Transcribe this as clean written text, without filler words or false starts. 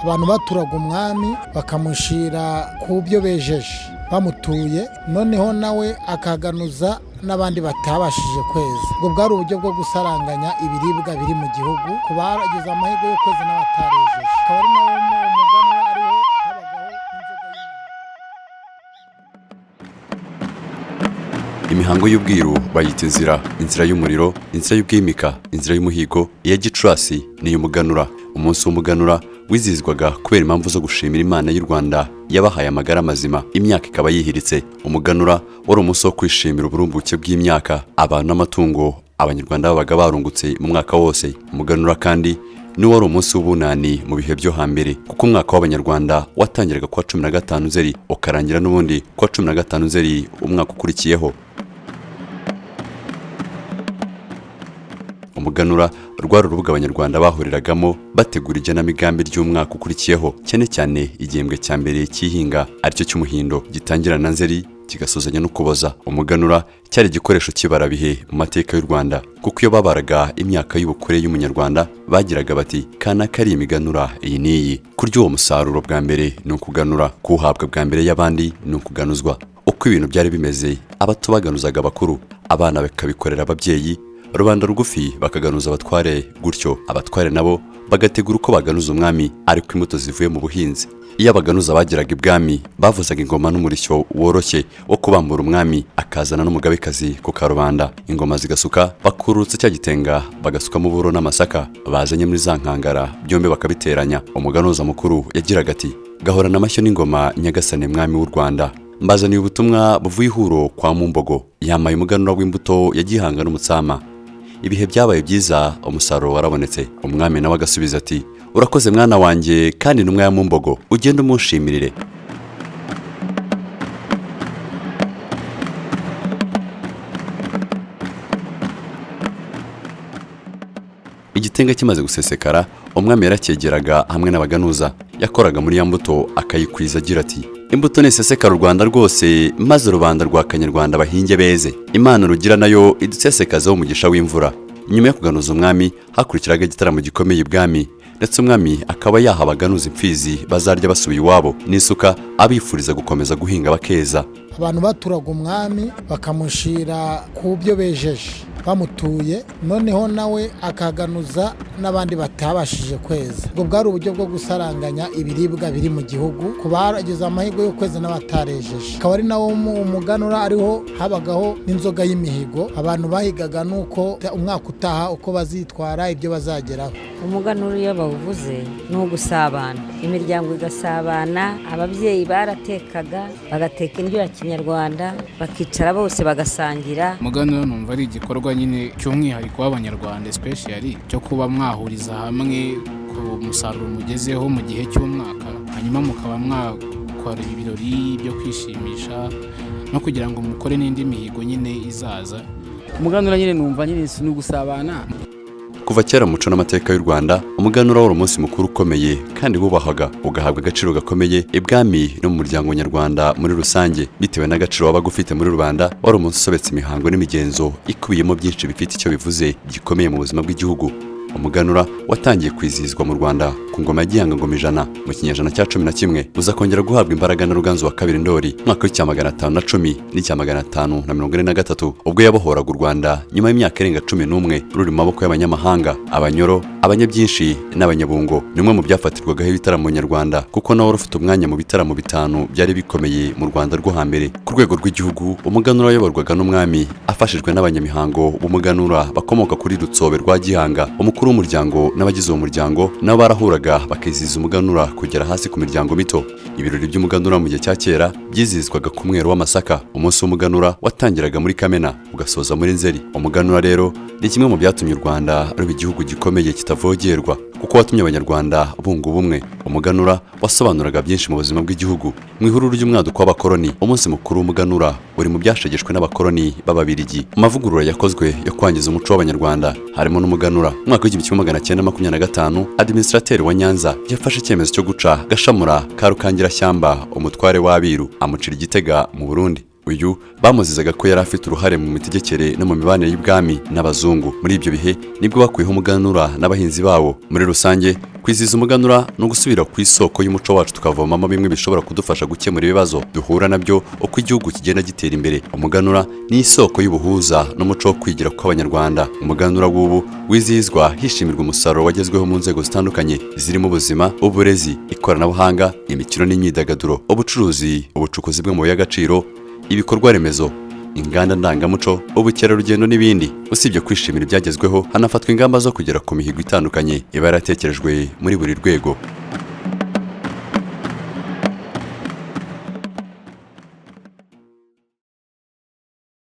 abantu baturaga umwami bakamushira ku byo bejeje bamutuye, noneho nawe akaganuza n'abandi batabashije kweza. Ubwo bwari uburyo bwo gusaranganya ibiribwa biri mu gihugu ku bageze amahirwe yo kweza n'abatarejeje. Akaba ari nawo umuganura ariho habagaho inzoga y'imihigo. Imihango y'ubwiru bayita inzira y'umuriro, inzira y'ubwimika, inzira y'umuhigo, iya Gicurasi ni umuganura. Umunsi w'umuganura wizihizwaga kubera impamvu zo gushimira Imana y'u Rwanda yabahaye amagara mazima, imyaka ikaba yihiritse. Umuganura wari umunsi wo kwishimira uburumbuke bw'imyaka, abantu n'amatungo abanyarwanda babaga barungutse mu mwaka wose. Umuganura kandi ni wari umunsi w'ubunani mu bihe byo hambere, kuko umwaka w'abanyarwanda watangiraga kuwa 15 Nzeri ukarangira n'ubundi kuwa 15 Nzeri umwaka ukurikiyeho. Umuganura rwari urubuga abanyarwanda bahuriragamo bategura igenamigambi ry'umwaka ukurikiyeho, cyane cyane igihembwe cya mbere cy'ihinga aricyo cy'umuhindo gitangira na Nzeri kigasozanya no Ukuboza. Umuganura cyari igikoresho kibarabihe mu mateka y'u Rwanda, kuko iyo babaraga imyaka y'ubukure y'umunyarwanda bagiraga bati kana kari imiganura iyi niyi. Kurya uwo musaruro bwa mbere ni ukuganura, kuwuhabwa bwa mbere y'abandi ni ukuganuzwa. Uko ibintu byari bimeze, abato baganuzaga abakuru, abana bakabikorera ababyeyi, rubanda rugufi bakaganuza abatware, gutyo abatware nabo bagategura uko baganuza umwami ariko imbuto zivuye mu buhinzi. Iyo abaganuza bageraga ibwami bavuzaga ingoma n'umurishyo woroshye wo kubambura umwami akazana n'umugabekazi ku karubanda. Ingoma zigasuka, bakurutse cya gitenga bagasukamo uburo n'amasaka bazanye muri za nkangara, byombi bakabiteranya. Umuganuza mukuru yagiraga ati gahorana amashyo n'ingoma nyagasane mwami w'u Rwanda, mbazaniye ubutumwa buvuye ihuro kwa Mumbogo. Yamaye umuganura w'imbuto ya Gihanga n'Umutsama. Ibihe byabaye byiza, umusaruro warabonetse. Umwami nawe agasubiza ati urakoze mwana wanjye, kandi n'umwe ya Mumbogo ugende umushimirire. Igitenga kimaze gusesekara, umwami yaracyegeraga hamwe n'abaganuza. Yakoraga muri ya mbuto akayikwiza agira ati imbuto nisesekara u Rwanda rwose, maze rubanda rwa Kanyarwanda bahinge beze. Imana rugira nayo idusesekazeho umugisha w'imvura. Nyuma yo kuganuza umwami hakurikiraga igitaramo gikomeye ibwami, ndetse umwami akaba yaha abaganuza imfizi bazarya basubiye iwabo n'isuka, abifuriza gukomeza guhinga bakeza. Abantu baturaga umwami bakamushira ku byo bejeje bamutuye, noneho nawe akaganuza n'abandi batabashije kweza. Ubwo bwari uburyo bwo gusaranganya ibiribwa biri mu gihugu ku bageze amahirwe yo kweza n'abatarejeje. Akaba ari nawo umuganura ariho habagaho n'inzoga y'imihigo, abantu bahigaga nuko umwaka utaha uko bazitwara ibyo bazageraho. Umuganura iyo bawuvuze ni ugusabana, imiryango igasabana, ababyeyi baratekaga bagateka indyo ya Kinyarwanda bakicara bose bagasangira. Umuganura numva ari igikorwa nyine cy'umwihariko w'abanyarwanda, especially cyo kuba mwahuriza hamwe ku musaruro mugezeho mu gihe cy'umwaka, hanyuma mukaba mwakora ibirori byo kwishimisha no kugira ngo mukore n'indi mihigo nyine izaza. Umuganura nyine numva nyine ni ugusabana. Kuva kera mu muco n'amateka y'u Rwanda, umuganura wari umunsi mukuru ukomeye kandi wubahaga, ugahabwa agaciro gakomeye ibwami no mu muryango nyarwanda muri rusange. Bitewe n'agaciro wabaga ufite muri rubanda, wari umunsi usobetse imihango n'imigenzo ikubiyemo byinshi bifite icyo bivuze gikomeye mu buzima bw'igihugu. Umuganura watangiye kwizihizwa mu Rwanda ku ngoma ya Gihanga ngoma ijana mu kinyejana cya 11, uza kongera guhabwa imbaraga na Ruganzu wa kabiri Ndoli mwaka w'icya 510 n'icya 543, ubwo yabohoraga u Rwanda nyuma y'imyaka irenga 11 ruri mu maboko y'abanyamahanga, abanyoro, abanyabyinshi n'abanyabungo. Nimwe mu byafatirwagaho ibitaramo nyarwanda, kuko nawe ufite umwanya mu bitaramo bitanu byari bikomeye mu Rwanda rwo hambere. Ku rwego rw'igihugu, umuganura wayoborwaga n'umwami afashijwe n'abanyamihango b'umuganura bakomoka kuri Rutsobe rwa Gihanga. Umukuru w'umuryango n'abagize uwo muryango nabo barahuraga bakizihiza umuganura kugera hasi ku miryango mito. Ibirori by'umuganura mu gihe cya kera byizihizwaga ku mwero w'amasaka. Umunsi w'umuganura watangiraga muri Kamena ugasoza muri Nzeri. Umuganura rero ni kimwe mu byatumye u Rwanda ruba igihugu gikomeye kitavogerwa, kuko watumye abanyarwanda bunga ubumwe. Umuganura wasobanuraga byinshi mu buzima bw'igihugu. Mu ihururu ry'umwaduko w'abakoloni, umunsi mukuru w'umuganura uri mu byashegeshwe n'abakoloni b'Ababirigi. Mu mavugurura yakozwe yo kwangiza umuco w'abanyarwanda harimo n'umuganura. Mu mwaka w'1925, administrateur wa Nyanza yafashe icyemezo cyo guca Gashamura ka Rukangirashyamba umutware w'Abiru, amucira igitega mu Burundi. uyu bamuzizaga ko yari afite uruhare mu mitegekere no mu mibanire y'ibwami n'abazungu. Muri ibyo bihe nibwo bakuyeho umuganura n'abahinzi bawo. Muri rusange kwizihiza umuganura no gusubira ku isoko y'umuco wacu tukavomamo bimwe bishobora kudufasha gukemura ibibazo duhura nabyo uko igihugu kigenda gitera imbere. Umuganura ni isoko y'ubuhuza n'umuco wo kwigira kw'abanyarwanda. Umuganura w'ubu wizihizwa hishimirwa umusaruro wagezweho mu nzego zitandukanye zirimo ubuzima, uburezi, ikoranabuhanga, imikino n'imyidagaduro, ubucuruzi, ubucukuzi bw'amabuye y'agaciro, ibikorwa remezo, inganda ndangamuco, ubukerarugendo n'ibindi. Usibye kwishimira ibyagezweho, hanafatwa ingamba zo kugera ku mihigo itandukanye iba yaratekerejwe muri buri rwego.